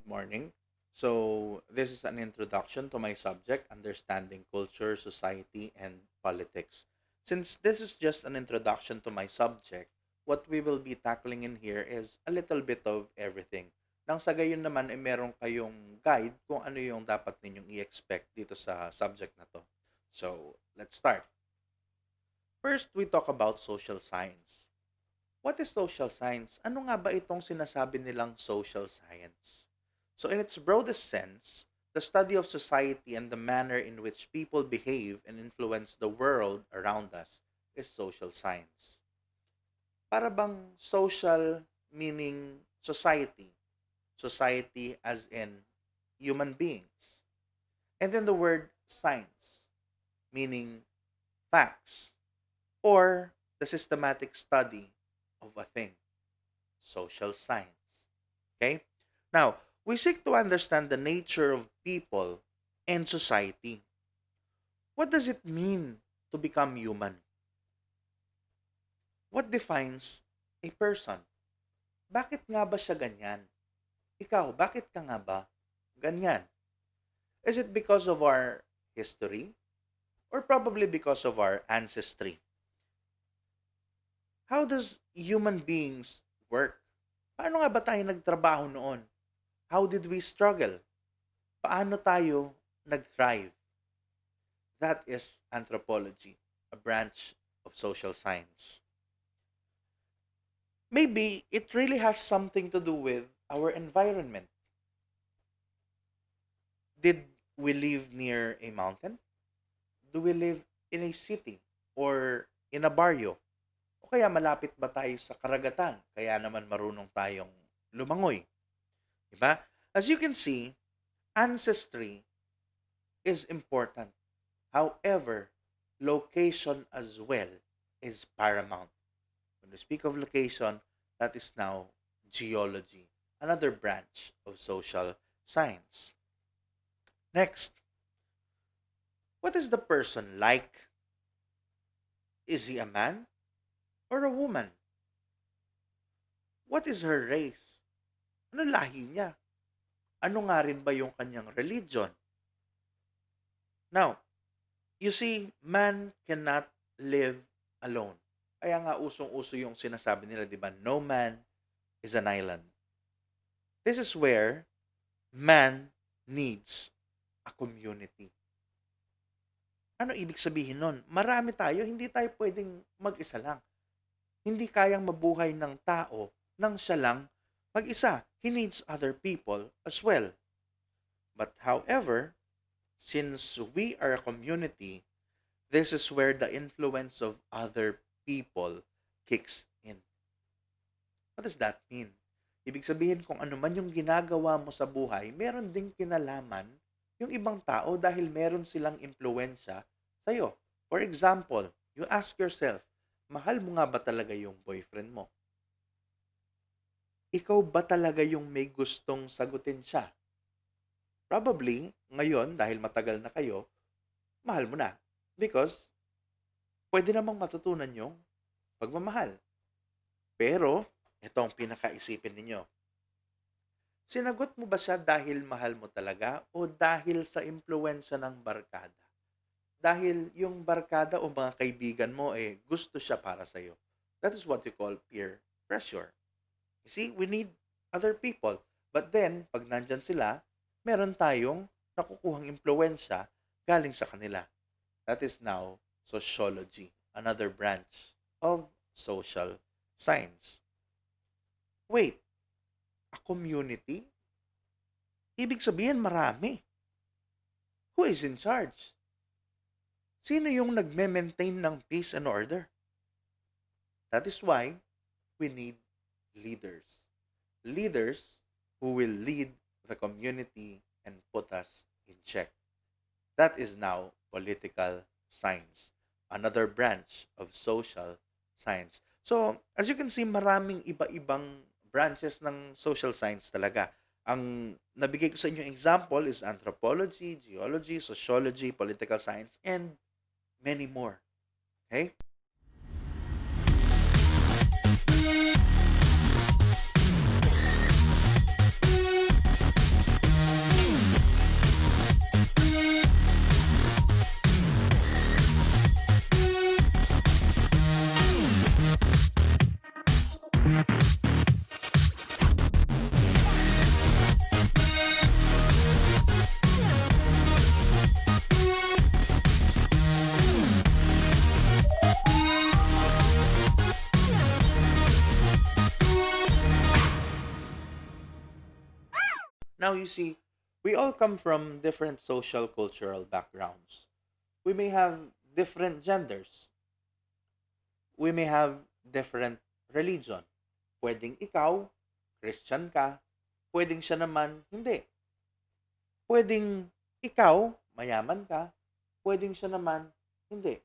morning. So, this is an introduction to my subject, understanding culture, society, and politics. Since this is just an introduction to my subject, what we will be tackling in here is a little bit of everything. Nang sa gayon naman, ay meron kayong guide kung ano yung dapat ninyong i-expect dito sa subject na to. So, let's start. First, we talk about social science. What is social science? Ano nga ba itong sinasabi nilang social science? So in its broadest sense, the study of society and the manner in which people behave and influence the world around us is social science. Para bang social meaning society, society as in human beings. And then the word science meaning facts or the systematic study of a thing, social science. Okay? Now, we seek to understand the nature of people and society. What does it mean to become human? What defines a person? Bakit nga ba siya ganyan? Ikaw, bakit ka nga ba ganyan? Is it because of our history? Or probably because of our ancestry? How does human beings work? Paano nga ba tayo nagtrabaho noon? How did we struggle? Paano tayo nag-thrive? That is anthropology, a branch of social science. Maybe it really has something to do with our environment. Did we live near a mountain? Do we live in a city or in a barrio? O kaya malapit ba tayo sa karagatan? Kaya naman marunong tayong lumangoy. Diba? As you can see, ancestry is important. However, location as well is paramount. When we speak of location, that is now geology, another branch of social science. Next, what is the person like? Is he a man or a woman? What is her race? Ano lahi niya? Ano nga rin ba yung kanyang religion? Now, you see, man cannot live alone. Kaya nga usong-uso yung sinasabi nila, di ba? No man is an island. This is where man needs a community. Ano ibig sabihin nun? Marami tayo, hindi tayo pwedeng mag-isa lang. Hindi kayang mabuhay ng tao nang siya lang mag-isa. He needs other people as well. But however, since we are a community, this is where the influence of other people kicks in. What does that mean? Ibig sabihin kung ano man yung ginagawa mo sa buhay, meron ding kinalaman yung ibang tao dahil meron silang impluensya sa'yo. For example, you ask yourself, mahal mo nga ba talaga yung boyfriend mo? Ikaw ba talaga yung may gustong sagutin siya? Probably, ngayon, dahil matagal na kayo, mahal mo na. Because, pwede namang matutunan yung pagmamahal. Pero, ito ang pinakaisipin ninyo. Sinagot mo ba siya dahil mahal mo talaga o dahil sa impluensya ng barkada? Dahil yung barkada o mga kaibigan mo gusto siya para sa'yo. That is what you call peer pressure. You see, we need other people. But then, pag nandyan sila, meron tayong nakukuhang impluensya galing sa kanila. That is now sociology, another branch of social science. Wait, a community? Ibig sabihin marami. Who is in charge? Sino yung nagme-maintain ng peace and order? That is why we need leaders. Leaders who will lead the community and put us in check. That is now political science, another branch of social science. So, as you can see, maraming iba-ibang branches ng social science talaga. Ang nabigay ko sa inyo example is anthropology, geology, sociology, political science, and many more. Okay? Now, you see, we all come from different social cultural backgrounds. We may have different genders. We may have different religion. Pwedeng ikaw, Christian ka. Pwedeng siya naman, hindi. Pwedeng ikaw, mayaman ka. Pwedeng siya naman, hindi.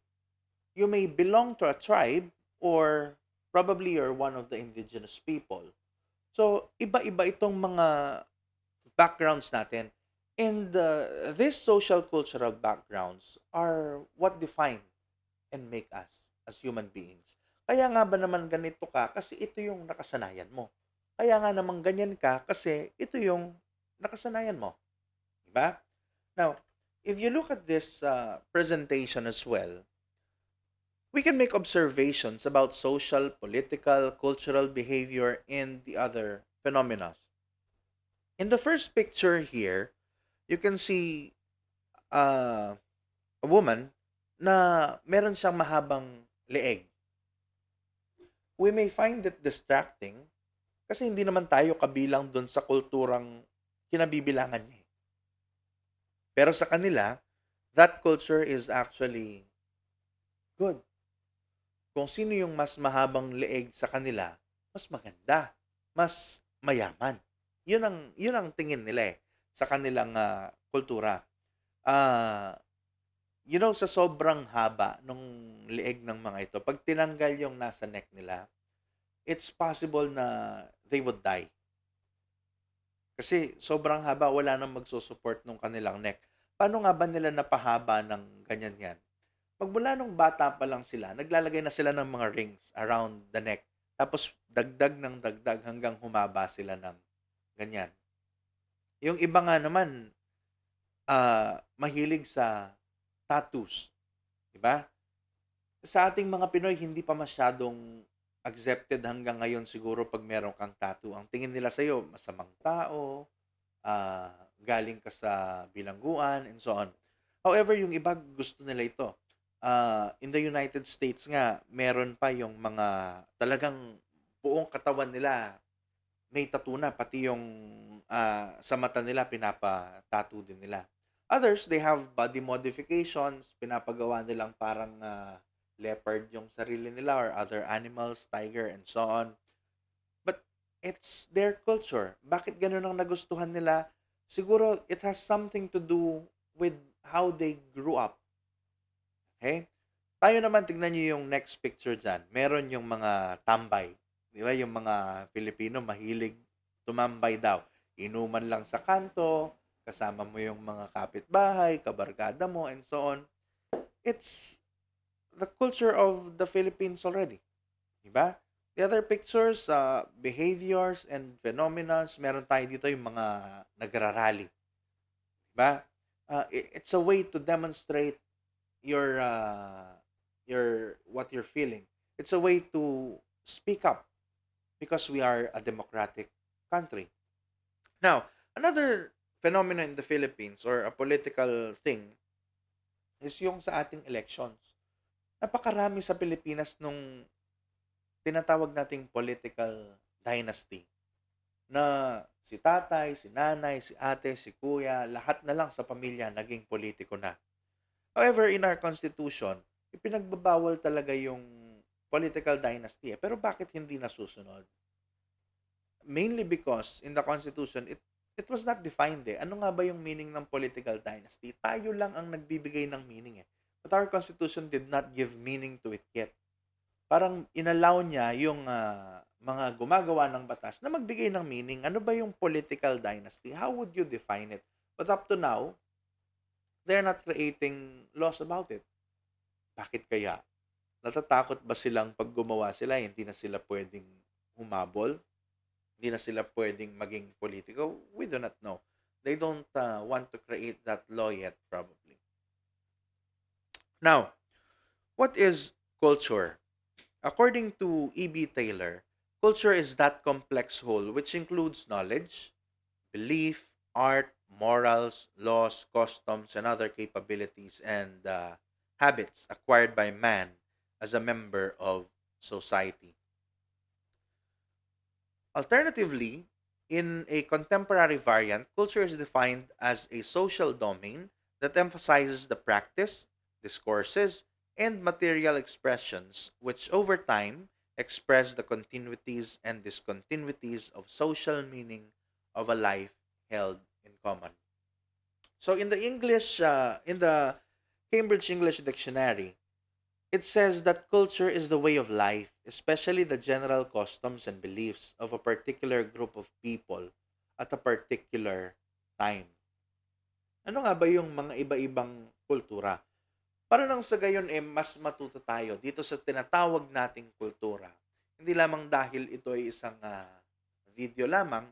You may belong to a tribe or probably you're one of the indigenous people. So, iba-iba itong mga backgrounds natin. And these social cultural backgrounds are what define and make us as human beings. Kaya nga ba naman ganito ka? Kasi ito yung nakasanayan mo. Kaya nga naman ganyan ka kasi ito yung nakasanayan mo. Diba? Now, if you look at this presentation as well, we can make observations about social, political, cultural behavior and the other phenomena. In the first picture here, you can see uh, a woman na meron siyang mahabang leeg. We may find it distracting kasi hindi naman tayo kabilang dun sa kulturang kinabibilangan niya. Pero sa kanila, that culture is actually good. Kung sino yung mas mahabang leeg sa kanila, mas maganda, mas mayaman. Yun ang tingin nila sa kanilang kultura. Ah, sa sobrang haba nung leeg ng mga ito, pag tinanggal yung nasa neck nila, it's possible na they would die. Kasi sobrang haba, wala nang magsusupport nung kanilang neck. Paano nga ba nila napahaba ng ganyan yan? Magmula nung bata pa lang sila, naglalagay na sila ng mga rings around the neck. Tapos dagdag ng dagdag hanggang humaba sila ng ganyan. Yung iba nga naman, mahilig sa tattoos. Diba? Sa ating mga Pinoy, hindi pa masyadong accepted hanggang ngayon siguro pag meron kang tattoo. Ang tingin nila sa'yo, masamang tao, galing ka sa bilangguan, and so on. However, yung iba gusto nila ito. In the United States nga, meron pa yung mga talagang buong katawan nila may tattoo na, pati yung sa mata nila, pinapa-tattoo din nila. Others, they have body modifications, pinapagawa nilang parang leopard yung sarili nila or other animals, tiger, and so on. But it's their culture. Bakit ganun ang nagustuhan nila? Siguro, it has something to do with how they grew up. Okay? Tayo naman, tignan nyo yung next picture dyan. Meron yung mga tambay. Di ba? Yung mga Pilipino, mahilig tumambay daw. Inuman lang sa kanto, kasama mo yung mga kapitbahay, kabarkada mo, and so on. It's the culture of the Philippines already. Di ba? The other pictures, behaviors and phenomena, meron tayo dito yung mga nagrarally. Di ba? It's a way to demonstrate your what you're feeling. It's a way to speak up because we are a democratic country. Now, another phenomenon in the Philippines or a political thing is yung sa ating elections. Napakarami sa Pilipinas nung tinatawag nating political dynasty na si tatay, si nanay, si ate, si kuya, lahat na lang sa pamilya naging politiko na. However, in our constitution, ipinagbabawal talaga yung political dynasty. Pero bakit hindi nasusunod? Mainly because in the constitution, it was not defined Ano nga ba yung meaning ng political dynasty? Tayo lang ang nagbibigay ng meaning But our constitution did not give meaning to it yet. Parang inallow niya yung mga gumagawa ng batas na magbigay ng meaning. Ano ba yung political dynasty? How would you define it? But up to now, they're not creating laws about it. Bakit kaya? Natatakot ba silang pag gumawa sila, hindi na sila pwedeng humabol? Hindi na sila pwedeng maging politiko? We do not know. They don't want to create that law yet, probably. Now, what is culture? According to E.B. Taylor, culture is that complex whole which includes knowledge, belief, art, morals, laws, customs, and other capabilities and habits acquired by man as a member of society. Alternatively, In a contemporary variant, culture is defined as a social domain that emphasizes the practice, discourses, and material expressions, which over time express the continuities and discontinuities of social meaning of a life held in common. So in the Cambridge English Dictionary, it says that culture is the way of life, especially the general customs and beliefs of a particular group of people at a particular time. Ano nga ba yung mga iba-ibang kultura? Para nang sa gayon mas matuto tayo dito sa tinatawag nating kultura. Hindi lamang dahil ito ay isang video lamang,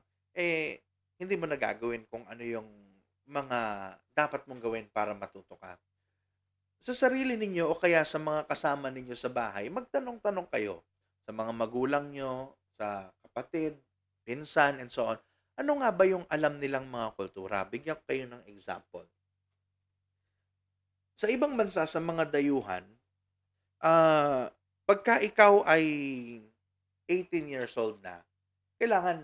hindi mo nagagawin kung ano yung mga dapat mong gawin para matuto ka. Sa sarili ninyo o kaya sa mga kasama ninyo sa bahay, magtanong-tanong kayo sa mga magulang nyo, sa kapatid, pinsan, and so on. Ano nga ba yung alam nilang mga kultura? Bigyan ko kayo ng example. Sa ibang bansa, sa mga dayuhan, pagka ikaw ay 18 years old na, kailangan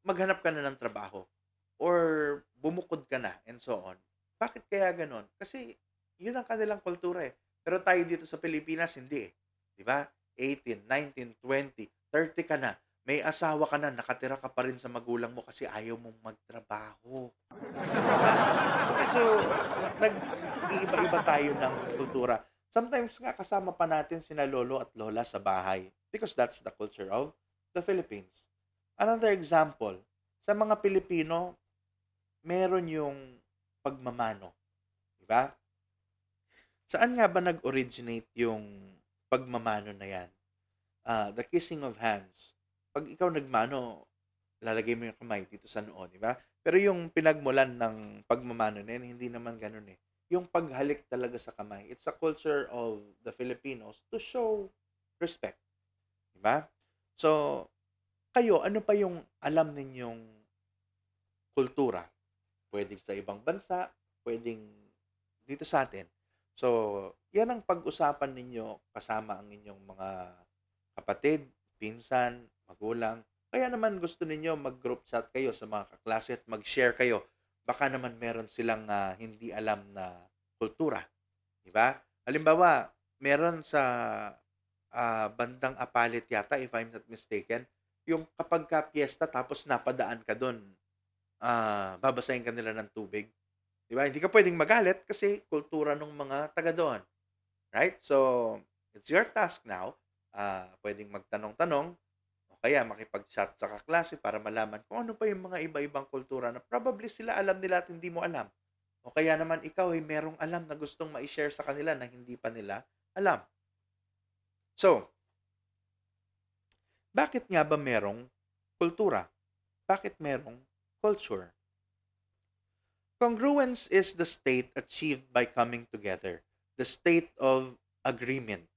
maghanap ka na ng trabaho or bumukod ka na and so on. Bakit kaya ganon? Kasi yun ang kanilang kultura eh. Pero tayo dito sa Pilipinas, hindi eh. Di ba? 18, 19, 20, 30 ka na. May asawa ka na, nakatira ka pa rin sa magulang mo kasi ayaw mong magtrabaho. Diba? So medyo nag-iiba-iba tayo ng kultura. Sometimes nga kasama pa natin sina lolo at lola sa bahay because that's the culture of the Philippines. Another example, sa mga Pilipino, meron yung pagmamano. Diba? Saan nga ba nag-originate yung pagmamano na yan? The kissing of hands. Pag ikaw nagmano, lalagay mo yung kamay dito sa noo, di ba? Pero yung pinagmulan ng pagmamano na yan, hindi naman ganun eh. Yung paghalik talaga sa kamay. It's a culture of the Filipinos to show respect. Di ba? So, kayo, ano pa yung alam ninyong kultura? Pwedeng sa ibang bansa, pwedeng dito sa atin. So, yan ang pag-usapan ninyo kasama ang inyong mga kapatid, pinsan, magulang. Kaya naman gusto ninyo mag-group chat kayo sa mga kaklase at mag-share kayo. Baka naman meron silang hindi alam na kultura. Diba? Halimbawa, meron sa bandang Apalit yata, if I'm not mistaken, yung kapag ka piyesta tapos napadaan ka doon, babasahin ka nila ng tubig. Diba? Hindi ka pwedeng magalit kasi kultura ng mga taga doon. Right? So, it's your task now. Pwedeng magtanong-tanong o kaya makipag-chat sa kaklase para malaman kung ano pa yung mga iba-ibang kultura na probably sila alam nila at hindi mo alam. O kaya naman ikaw ay merong alam na gustong ma-share sa kanila na hindi pa nila alam. So, bakit nga ba merong kultura? Bakit merong culture? Congruence is the state achieved by coming together, the state of agreement.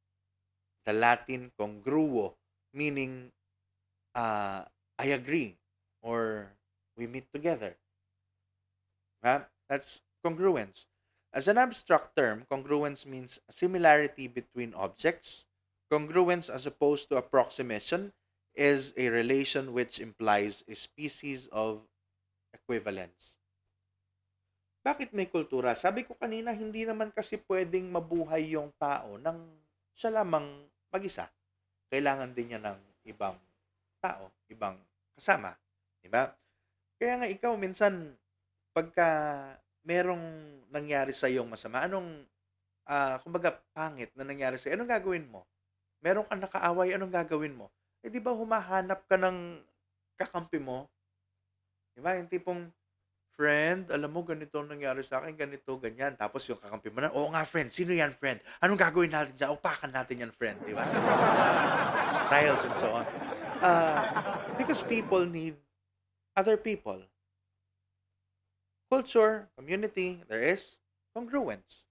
The Latin congruo, meaning I agree or we meet together. That's congruence. As an abstract term, congruence means similarity between objects. Congruence, as opposed to approximation, is a relation which implies a species of equivalence. Bakit may kultura? Sabi ko kanina, hindi naman kasi pwedeng mabuhay yung tao nang siya lamang mag-isa. Kailangan din niya ng ibang tao, ibang kasama. Diba? Kaya nga ikaw, minsan, pagka merong nangyari sa iyong masama, kumbaga, pangit na nangyari sa iyo, anong gagawin mo? Meron kang nakaaway, anong gagawin mo? Di ba humahanap ka ng kakampi mo? Diba? Yung tipong, friend, alam mo, ganito ang nangyari sa akin, ganito, ganyan. Tapos yung kakampi mo na, oo nga, friend, sino yan, friend? Anong gagawin natin dyan? Upakan natin yan, friend, di ba? Styles and so on. Because people need other people. Culture, community, there is congruence.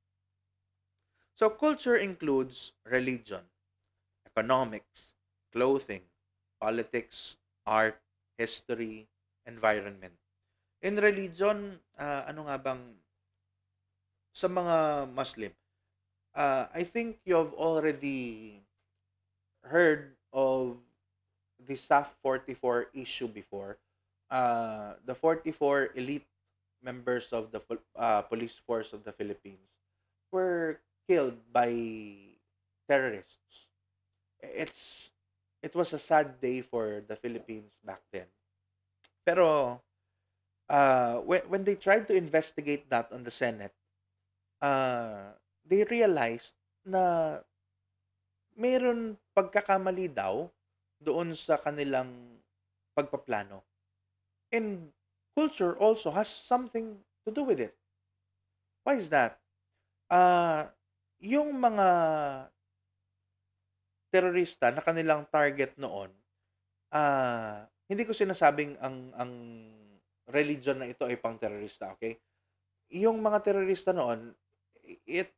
So culture includes religion, economics, clothing, politics, art, history, environment. In religion, ano nga bang sa mga Muslim, I think you've already heard of the SAF 44 issue before. the 44 elite members of the police force of the Philippines were killed by terrorists. It's it was a sad day for the Philippines back then. Pero when they tried to investigate that on the Senate, they realized na mayroon pagkakamali daw doon sa kanilang pagpaplano. And culture also has something to do with it. Why is that? Ah, yung mga terorista na kanilang target noon, hindi ko sinasabing ang religion na ito ay pang-terorista, okay? Yung mga terorista noon, it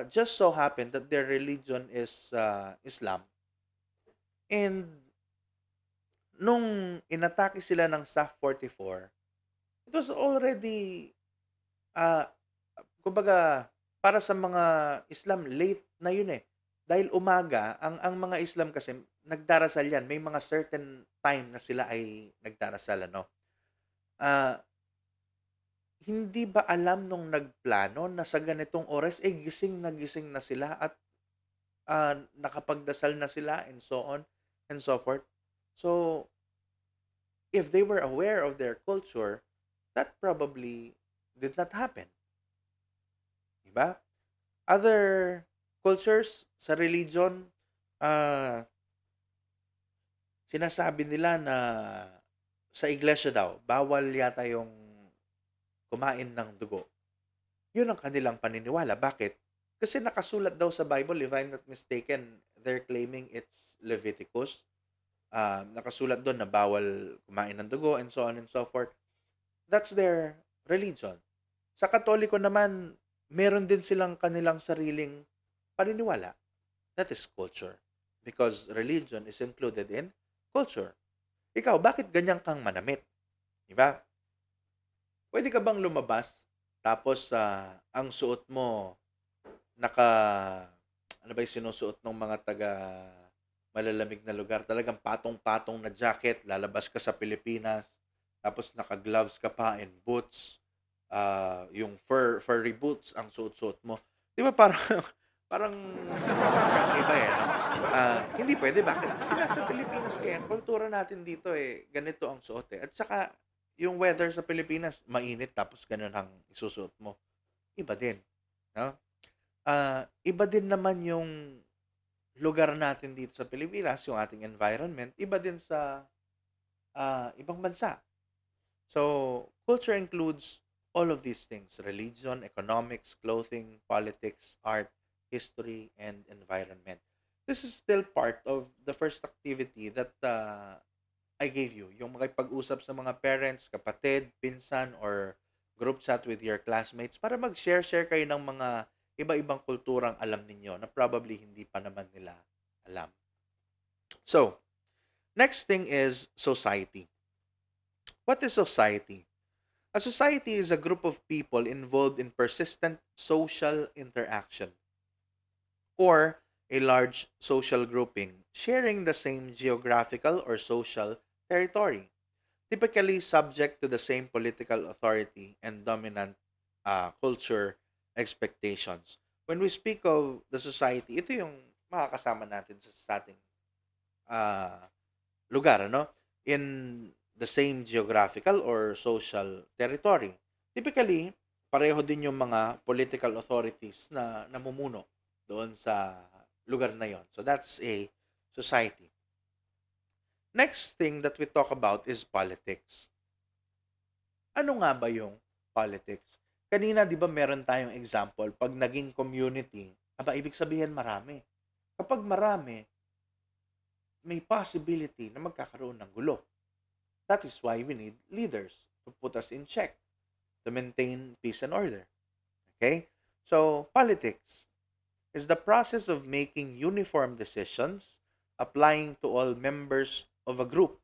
just so happened that their religion is Islam. And nung inatake sila ng SAF 44, it was already, uh, kumbaga, para sa mga Islam, late na yun eh. Dahil umaga, ang mga Islam kasi, nagdarasal yan. May mga certain time na sila ay nagdarasal, ano? Ah, hindi ba alam nung nagplano na sa ganitong oras, gising na sila at nakapagdasal na sila and so on and so forth. So, if they were aware of their culture, that probably did not happen. Diba? Other cultures sa religion, ah, sinasabi nila na sa iglesia daw, bawal yata yung kumain ng dugo. Yun ang kanilang paniniwala. Bakit? Kasi nakasulat daw sa Bible, if I'm not mistaken, they're claiming it's Leviticus. Nakasulat doon na bawal kumain ng dugo and so on and so forth. That's their religion. Sa Katoliko naman, meron din silang kanilang sariling paniniwala. That is culture. Because religion is included in culture. Ikaw, bakit ganyan kang manamit? Diba? Pwede ka bang lumabas tapos ang suot mo naka ano ba yung sinusuot ng mga taga malalamig na lugar? Talagang patong-patong na jacket, lalabas ka sa Pilipinas, tapos naka-gloves ka pa and boots, yung furry boots ang suot-suot mo. Di ba parang parang kakaiba eh, no? Hindi pwede. Bakit? Kasi nasa Pilipinas kaya, kultura natin dito eh, ganito ang suot eh. At saka, yung weather sa Pilipinas, mainit tapos ganun ang isusuot mo. Iba din. No? Iba din naman yung lugar natin dito sa Pilipinas, yung ating environment, iba din sa ibang bansa. So, culture includes all of these things: religion, economics, clothing, politics, art, history, and environment. This is still part of the first activity that I gave you. Yung makipag-usap sa mga parents, kapatid, pinsan, or group chat with your classmates para mag-share kayo ng mga iba-ibang kulturang alam ninyo na probably hindi pa naman nila alam. So, next thing is society. What is society? A society is a group of people involved in persistent social interaction, or a large social grouping sharing the same geographical or social territory, typically subject to the same political authority and dominant culture expectations. When we speak of the society, ito yung makakasama natin sa ating uh, lugar, ano? In the same geographical or social territory. Typically, pareho din yung mga political authorities na namumuno doon sa lugar na yon. So that's a society. Next thing that we talk about is politics. Ano nga ba yung politics? Kanina, di ba meron tayong example, pag naging community, ibig sabihin marami. Kapag marami, may possibility na magkakaroon ng gulo. That is why we need leaders to put us in check, to maintain peace and order. Okay? So, politics is the process of making uniform decisions, applying to all members of a group.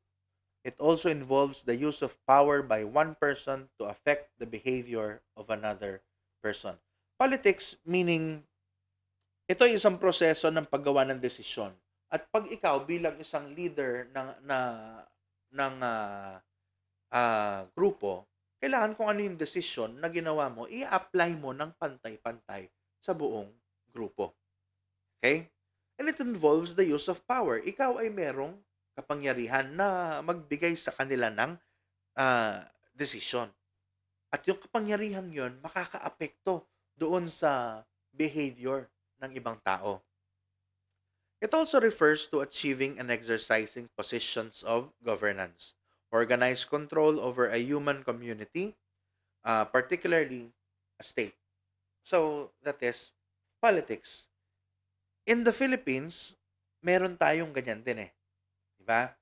It also involves the use of power by one person to affect the behavior of another person. Politics meaning, ito ay isang proseso ng paggawa ng desisyon. At pag ikaw bilang isang leader ng grupo, kailangan kung ano yung desisyon na ginawa mo, i-apply mo ng pantay-pantay sa buong grupo. Okay? And it involves the use of power. Ikaw ay merong kapangyarihan na magbigay sa kanila ng desisyon. At yung kapangyarihan yon makakaapekto doon sa behavior ng ibang tao. It also refers to achieving and exercising positions of governance, organized control over a human community, particularly a state. So, that is politics. In the Philippines, meron tayong ganyan din eh. Diba?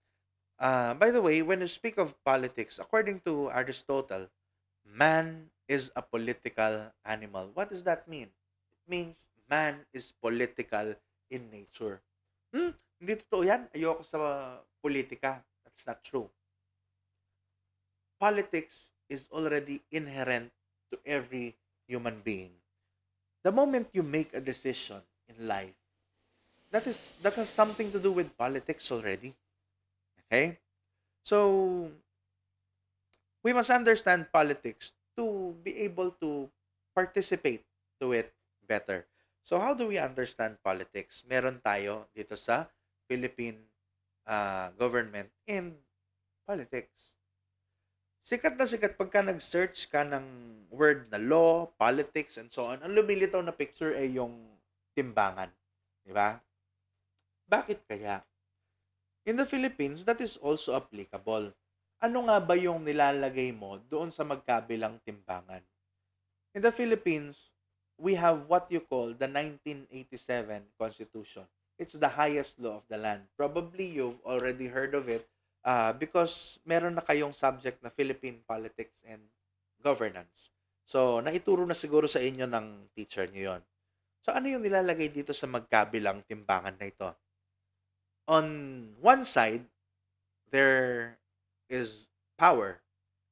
By the way, when you speak of politics, according to Aristotle, man is a political animal. What does that mean? It means man is political in nature. Hindi totoo yan. Ayoko sa politika. That's not true. Politics is already inherent to every human being. The moment you make a decision in life, that has something to do with politics already. Okay? So, we must understand politics to be able to participate to it better. So, how do we understand politics? Meron tayo dito sa Philippine government and politics. Sikat na sikat pagka nag-search ka ng word na law, politics, and so on, ang lumilitaw na picture ay yung timbangan. Di ba? Bakit kaya? In the Philippines, that is also applicable. Ano nga ba yung nilalagay mo doon sa magkabilang timbangan? In the Philippines, we have what you call the 1987 Constitution. It's the highest law of the land. Probably you've already heard of it because meron na kayong subject na Philippine politics and governance. So, naituro na siguro sa inyo ng teacher nyo yon. So, ano yung nilalagay dito sa magkabilang timbangan na ito? On one side, there is power.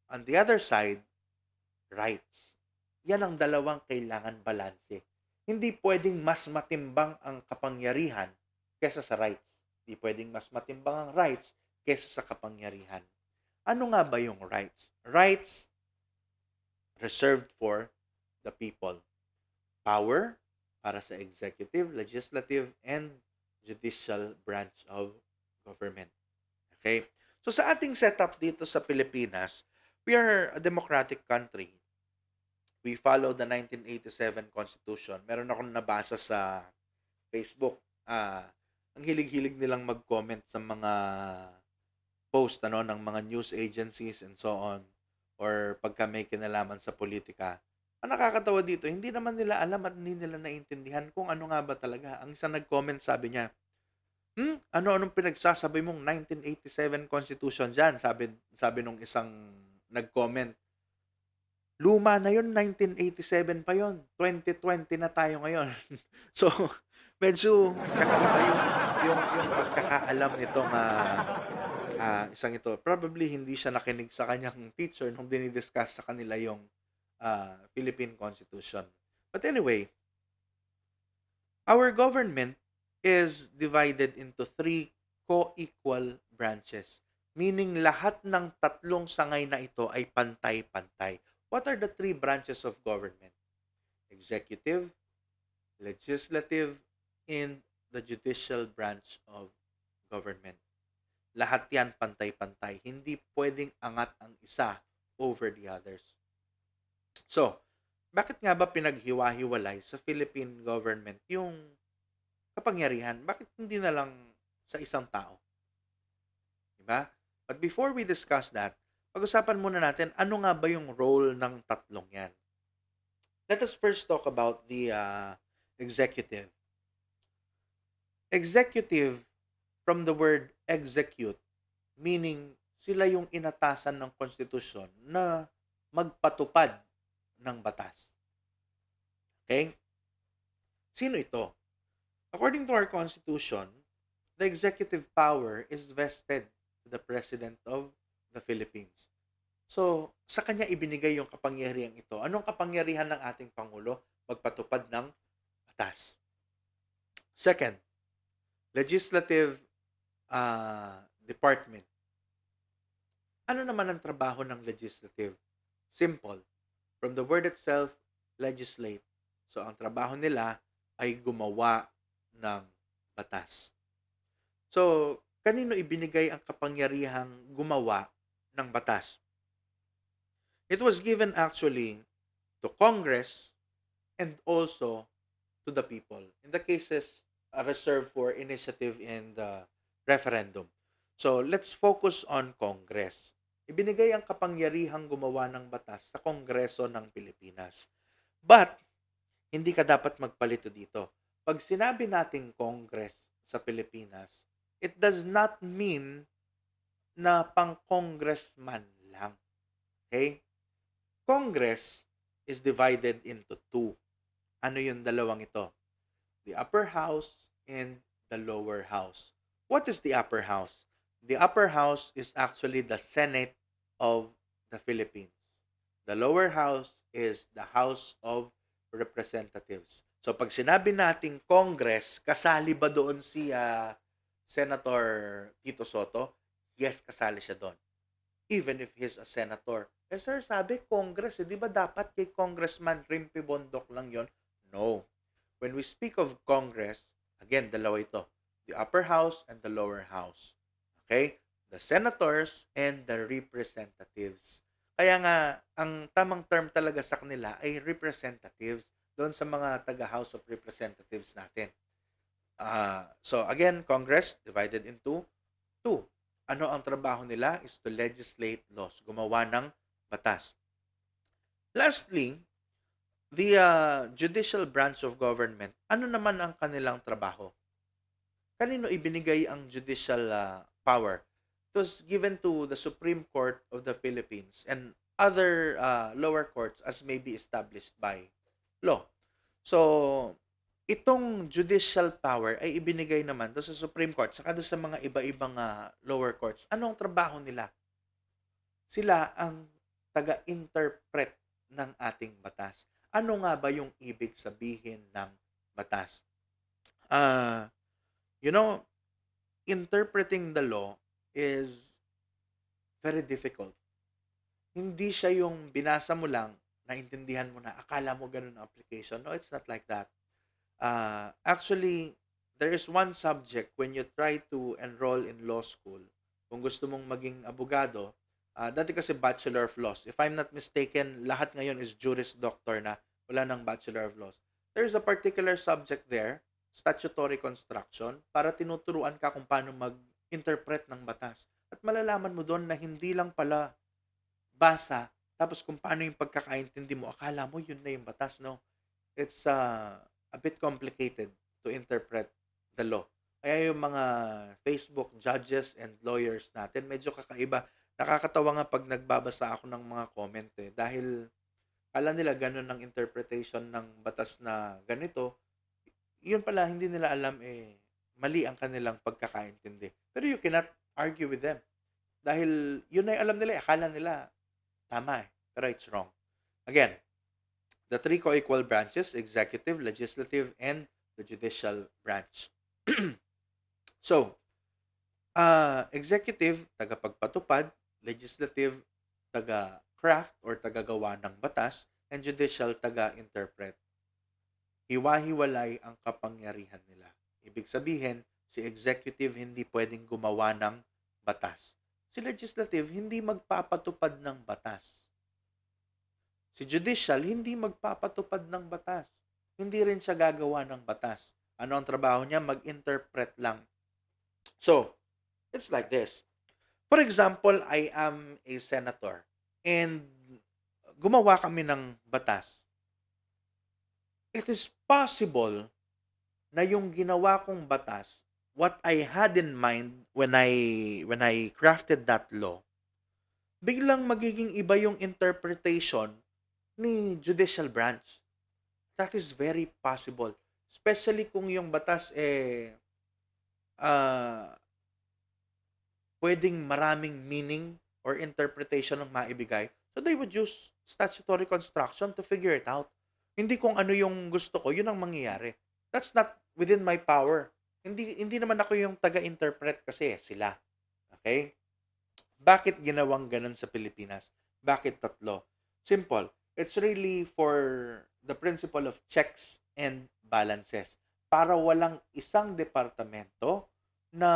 On the other side, rights. Yan ang dalawang kailangan balanse. Hindi pwedeng mas matimbang ang kapangyarihan kesa sa rights. Hindi pwedeng mas matimbang ang rights kesa sa kapangyarihan. Ano nga ba yung rights? Rights reserved for the people. Power para sa executive, legislative, and judicial branch of government. Okay? So sa ating setup dito sa Pilipinas, we are a democratic country. We follow the 1987 Constitution. Meron akong nabasa sa Facebook. Ang hilig-hilig nilang mag-comment sa mga post ng mga news agencies and so on, or pagka may kinalaman sa politika. Ang nakakatawa dito, hindi naman nila alam at hindi nila naintindihan kung ano nga ba talaga. Ang isang nag-comment, sabi niya, ano-anong pinagsasabi mong 1987 Constitution dyan? Sabi nung isang nag-comment, luma na yun, 1987 pa yun. 2020 na tayo ngayon. So, medyo kakaiba yung pagkakaalam nitong isang ito. Probably hindi siya nakinig sa kanyang teacher nung dinidiscuss sa kanila yung Philippine Constitution. But anyway, our government is divided into 3 co-equal branches. Meaning lahat ng tatlong sangay na ito ay pantay-pantay. What are the 3 branches of government? Executive, legislative, and the judicial branch of government. Lahat yan pantay-pantay. Hindi pwedeng angat ang isa over the others. So, bakit nga ba pinaghiwa-hiwalay sa Philippine government yung kapangyarihan? Bakit hindi na lang sa isang tao? Diba? But before we discuss that, pag-usapan muna natin ano nga ba yung role ng tatlong yan. Let us first talk about the executive. Executive, from the word execute, meaning sila yung inatasan ng konstitusyon na magpatupad ng batas. Okay? Sino ito? According to our Constitution, the executive power is vested to the President of the Philippines. So, sa kanya ibinigay yung kapangyarihan ito. Anong kapangyarihan ng ating Pangulo? Magpatupad ng batas. Second, legislative department. Ano naman ang trabaho ng legislative? Simple. From the word itself, legislate. So, ang trabaho nila ay gumawa ng batas. So, kanino ibinigay ang kapangyarihang gumawa ng batas? It was given actually to Congress and also to the people. In the cases reserved for initiative and referendum. So, let's focus on Congress. Ibinigay ang kapangyarihang gumawa ng batas sa Kongreso ng Pilipinas. But, hindi ka dapat magpalito dito. Pag sinabi nating Congress sa Pilipinas, it does not mean na pang-congressman lang. Okay? Congress is divided into two. Ano yung dalawang ito? The upper house and the lower house. What is the upper house? The upper house is actually the Senate of the Philippines. The lower house is the House of Representatives. So pag sinabi nating Congress, kasali ba doon si Senator Tito Soto? Yes, kasali siya doon. Even if he's a senator. Eh sir, sabi Congress, di ba dapat kay Congressman Rimpi Bondok lang yon? No. When we speak of Congress, again, dalawa ito. The upper house and the lower house. Okay? The senators and the representatives. Kaya nga, ang tamang term talaga sa kanila ay representatives doon sa mga taga-House of Representatives natin. So again, Congress divided into two. Ano ang trabaho nila? Is to legislate laws. Gumawa ng batas. Lastly, the judicial branch of government, ano naman ang kanilang trabaho? Kanino ibinigay ang judicial power? It was given to the Supreme Court of the Philippines and other lower courts as may be established by law. So, itong judicial power ay ibinigay naman doon sa Supreme Court saka doon sa mga iba-ibang lower courts. Ano ang trabaho nila? Sila ang taga-interpret ng ating batas. Ano nga ba yung ibig sabihin ng batas? You know, interpreting the law is very difficult. Hindi siya yung binasa mo lang, naintindihan mo na, akala mo ganun ang application. No, it's not like that. Actually, there is one subject when you try to enroll in law school. Kung gusto mong maging abogado, dati kasi Bachelor of Laws. If I'm not mistaken, lahat ngayon is Juris Doctor na. Wala nang Bachelor of Laws. There is a particular subject there, statutory construction, para tinuturuan ka kung paano mag-interpret ng batas. At malalaman mo doon na hindi lang pala basa, tapos kung paano yung pagkakaintindi mo, akala mo yun na yung batas, no? It's a bit complicated to interpret the law. Kaya yung mga Facebook judges and lawyers natin, medyo kakaiba. Nakakatawa nga pag nagbabasa ako ng mga comment dahil kala nila ganun ang interpretation ng batas na ganito, yun pala hindi nila alam mali ang kanilang pagkakaintindi. Pero you cannot argue with them. Dahil yun na yung alam nila, akala nila tama pero it's wrong. Again, the three co-equal branches, executive, legislative, and the judicial branch. So, executive, tagapagpatupad, legislative, taga-craft or tagagawa ng batas, and judicial, taga-interpret. Hiwa-hiwalay ang kapangyarihan nila. Ibig sabihin, si executive hindi pwedeng gumawa ng batas. Si legislative hindi magpapatupad ng batas. Si judicial hindi magpapatupad ng batas. Hindi rin siya gagawa ng batas. Ano ang trabaho niya? Mag-interpret lang. So, it's like this. For example, I am a senator and gumawa kami ng batas. It is possible na yung ginawa kong batas, what I had in mind when I crafted that law, biglang magiging iba yung interpretation ni judicial branch. That is very possible. Especially kung yung batas pwedeng maraming meaning or interpretation ang maibigay. So they would use statutory construction to figure it out. Hindi kung ano yung gusto ko, yun ang mangyayari. That's not within my power. Hindi naman ako yung taga-interpret kasi sila. Okay? Bakit ginawang ganun sa Pilipinas? Bakit tatlo? Simple. It's really for the principle of checks and balances. Para walang isang departamento na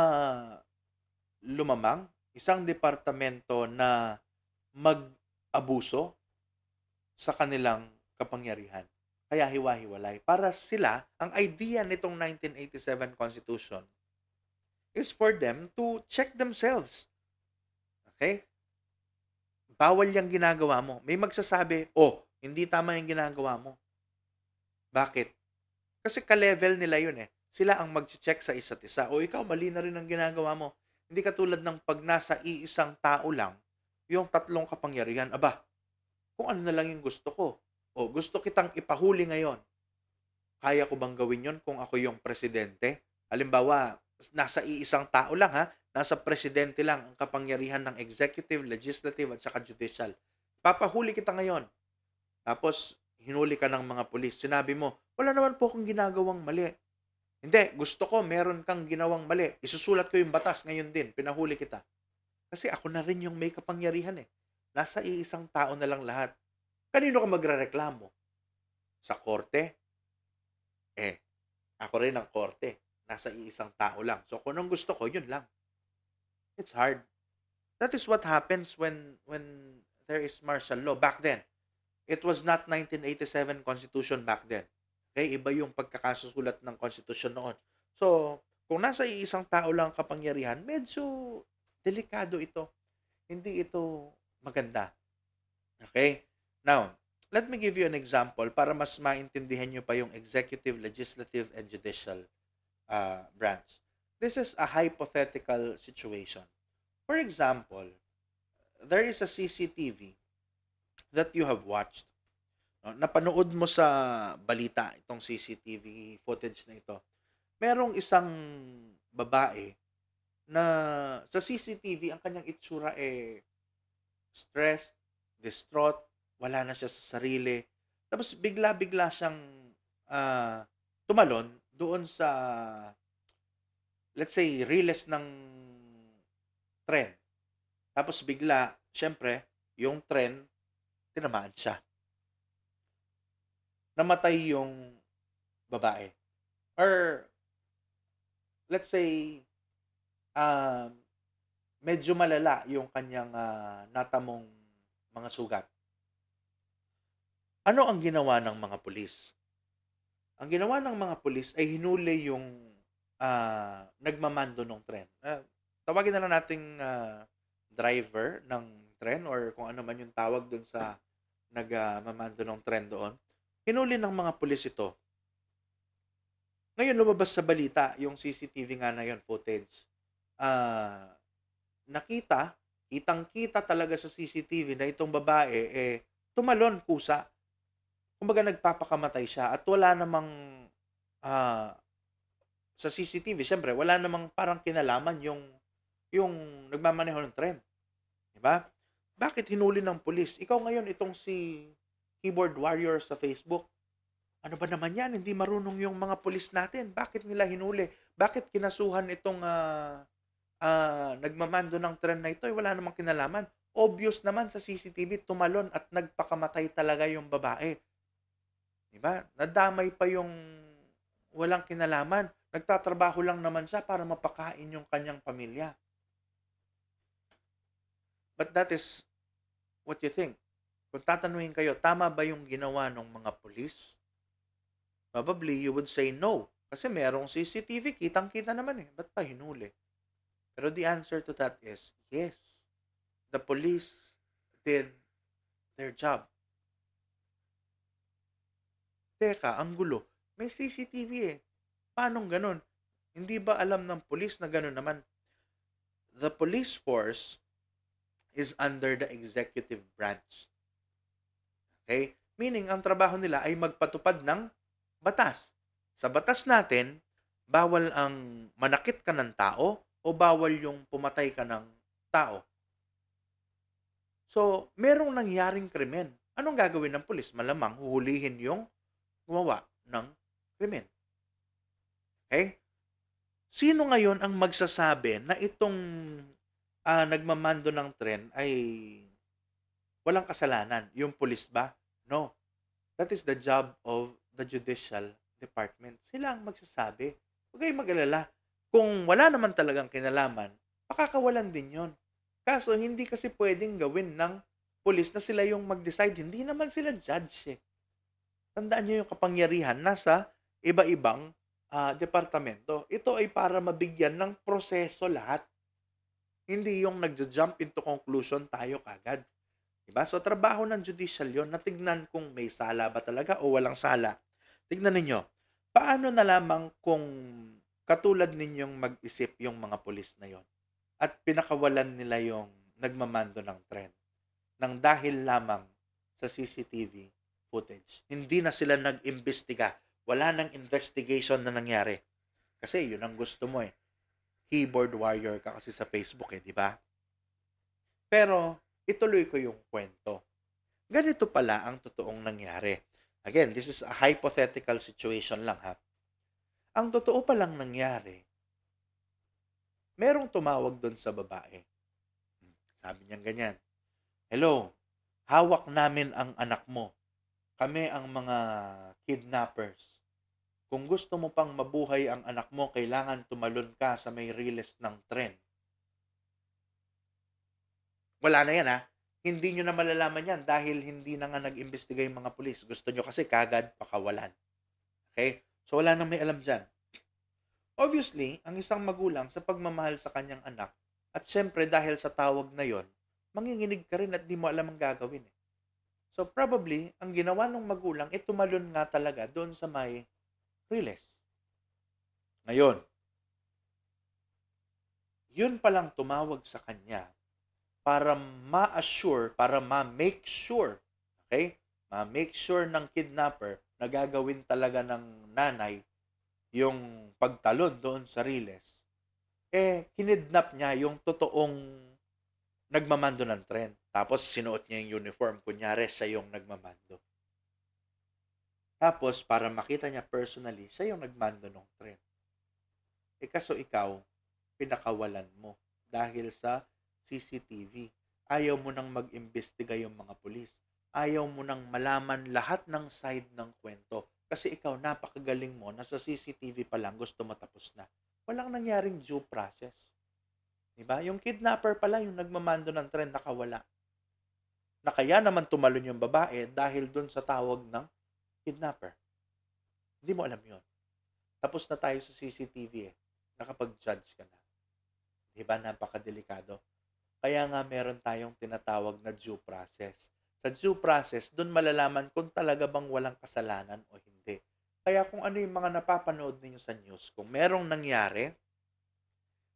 lumamang, isang departamento na mag-abuso sa kanilang kapangyarihan. Kaya hiwa-hiwalay. Para sila, ang idea nitong 1987 Constitution is for them to check themselves. Okay? Bawal yung ginagawa mo. May magsasabi, oh, hindi tama yung ginagawa mo. Bakit? Kasi ka-level nila yun eh. Sila ang mag-check sa isa't isa. O ikaw, mali na rin ang ginagawa mo. Hindi katulad ng pag nasa iisang tao lang, yung tatlong kapangyarihan, aba, kung ano na lang yung gusto ko. O gusto kitang ipahuli ngayon. Kaya ko bang gawin yon kung ako yung presidente? Halimbawa, nasa iisang tao lang ha, nasa presidente lang ang kapangyarihan ng executive, legislative at saka judicial. Papahuli kita ngayon. Tapos, hinuli ka ng mga pulis. Sinabi mo, wala naman po akong ginagawang mali. Hindi, gusto ko meron kang ginawang mali. Isusulat ko yung batas ngayon din. Pinahuli kita. Kasi ako na rin yung may kapangyarihan eh. Nasa iisang tao na lang lahat. Kanino ka magrereklamo? Sa korte? Eh, ako rin ang korte. Nasa iisang tao lang. So, kung anong gusto ko, yun lang. It's hard. That is what happens when there is martial law. Back then, it was not 1987 Constitution back then. Okay? Iba yung pagkakasusulat ng Constitution noon. So, kung nasa iisang tao lang kapangyarihan, medyo delikado ito. Hindi ito maganda. Okay? Now, let me give you an example para mas maintindihan nyo pa yung executive, legislative, and judicial branch. This is a hypothetical situation. For example, there is a CCTV that you have watched. No? Napanood mo sa balita itong CCTV footage na ito. Merong isang babae na sa CCTV ang kanyang itsura stressed, distraught, wala na siya sa sarili. Tapos bigla-bigla siyang tumalon doon sa, let's say, riles ng tren. Tapos bigla, syempre, yung tren, tinamaan siya. Namatay yung babae. Or, let's say, medyo malala yung kanyang natamong mga sugat. Ano ang ginawa ng mga pulis? Ang ginawa ng mga pulis ay hinuli yung nagmamando ng tren. Tawagin na lang nating driver ng tren or kung ano man yung tawag doon sa nagmamando ng tren doon. Hinuli ng mga pulis ito. Ngayon lumabas sa balita yung CCTV nga na yun, footage. Kitang-kita talaga sa CCTV na itong babae tumalon kusa. Kumbaga nagpapakamatay siya at wala namang sa CCTV, syempre, wala namang parang kinalaman yung nagmamaneho ng tren. Diba? Bakit hinuli ng pulis? Ikaw ngayon, itong si keyboard warrior sa Facebook, ano ba naman yan? Hindi marunong yung mga pulis natin. Bakit nila hinuli? Bakit kinasuhan itong nagmamando ng tren na ito? Wala namang kinalaman. Obvious naman sa CCTV, tumalon at nagpakamatay talaga yung babae. Diba? Nadamay pa yung walang kinalaman. Nagtatrabaho lang naman siya para mapakain yung kanyang pamilya. But that is what you think. Kung tatanungin kayo, tama ba yung ginawa ng mga pulis? Probably you would say no. Kasi merong CCTV, kitang-kita naman Ba't pa hinuli? Pero the answer to that is yes. The police did their job. Teka, ang gulo. May CCTV Paanong ganun? Hindi ba alam ng police na ganun naman? The police force is under the executive branch. Okay? Meaning, ang trabaho nila ay magpatupad ng batas. Sa batas natin, bawal ang manakit ka ng tao o bawal yung pumatay ka ng tao. So, merong nangyaring krimen. Anong gagawin ng pulis? Malamang huhulihin yung gumawa ng krimen. Okay? Sino ngayon ang magsasabi na itong nagmamando ng tren ay walang kasalanan. Yung pulis ba? No. That is the job of the Judicial Department. Sila ang magsasabi. Huwag kayong mag-alala. Kung wala naman talagang kinalaman, makakawalan din yon. Kaso, hindi kasi pwedeng gawin ng pulis na sila yung mag-decide. Hindi naman sila judge eh. Tandaan nyo yung kapangyarihan nasa iba-ibang departamento. Ito ay para mabigyan ng proseso lahat. Hindi yung nagja-jump into conclusion tayo kagad. Diba? So, trabaho ng judicial yon na tignan kung may sala ba talaga o walang sala. Tignan ninyo, paano na lamang kung katulad ninyong mag-isip yung mga pulis na yon at pinakawalan nila yung nagmamando ng tren nang dahil lamang sa CCTV footage. Hindi na sila nag-imbestiga. Wala nang investigation na nangyari. Kasi yun ang gusto mo eh. Keyboard warrior ka kasi sa Facebook eh, di ba? Pero, ituloy ko yung kwento. Ganito pala ang totoong nangyari. Again, this is a hypothetical situation lang ha. Ang totoo palang nangyari, merong tumawag doon sa babae. Sabi niya ganyan, "Hello, hawak namin ang anak mo. Kami ang mga kidnappers. Kung gusto mo pang mabuhay ang anak mo, kailangan tumalon ka sa may riles ng tren." Wala na yan ha. Hindi nyo na malalaman yan dahil hindi na nga nag-imbestiga yung mga pulis. Gusto nyo kasi kagad pakawalan. Okay? So wala nang may alam dyan. Obviously, ang isang magulang sa pagmamahal sa kanyang anak, at syempre dahil sa tawag na yon, manginginig ka rin at di mo alam ang gagawin. Eh. So probably, ang ginawa ng magulang, tumalon nga talaga doon sa may riles. Ngayon, yun palang tumawag sa kanya para ma-assure, para ma-make sure, okay? Ma-make sure ng kidnapper na gagawin talaga ng nanay yung pagtalon doon sa riles. Kinidnap niya yung totoong nagmamando ng tren. Tapos, sinuot niya yung uniform. Kunyari, siya yung nagmamando. Tapos, para makita niya personally, siya yung nagmando ng tren. Kaso ikaw, pinakawalan mo dahil sa CCTV. Ayaw mo nang mag-imbestiga yung mga pulis. Ayaw mo nang malaman lahat ng side ng kwento. Kasi ikaw, napakagaling mo na sa CCTV pa lang gusto mo tapos na. Walang nangyaring due process. Diba? Yung kidnapper pala, yung nagmamando ng tren, nakawala. Na kaya naman tumalon yung babae dahil dun sa tawag ng kidnapper. Hindi mo alam yun. Tapos na tayo sa CCTV eh. Nakapag-judge ka na. Diba? Napakadelikado. Kaya nga meron tayong tinatawag na due process. Sa due process, dun malalaman kung talaga bang walang kasalanan o hindi. Kaya kung ano yung mga napapanood ninyo sa news, kung merong nangyari,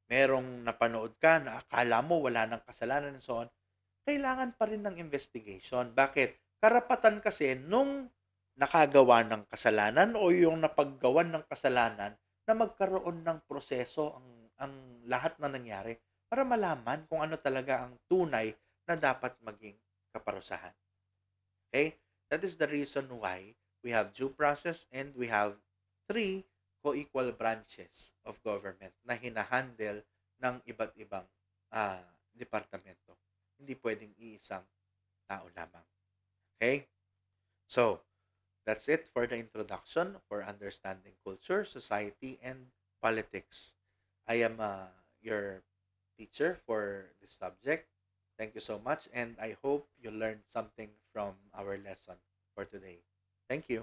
merong napanood ka na akala mo wala nang kasalanan and so on, kailangan pa rin ng investigation. Bakit? Karapatan kasi nung nakagawa ng kasalanan o yung napaggawan ng kasalanan na magkaroon ng proseso ang lahat na nangyari para malaman kung ano talaga ang tunay na dapat maging kaparusahan. Okay? That is the reason why we have due process and we have 3 co-equal branches of government na hinahandle ng iba't ibang departamento. Hindi pwedeng iisang tao lamang. Okay? So, that's it for the introduction for understanding culture, society, and politics. I am your teacher for this subject. Thank you so much, and I hope you learned something from our lesson for today. Thank you.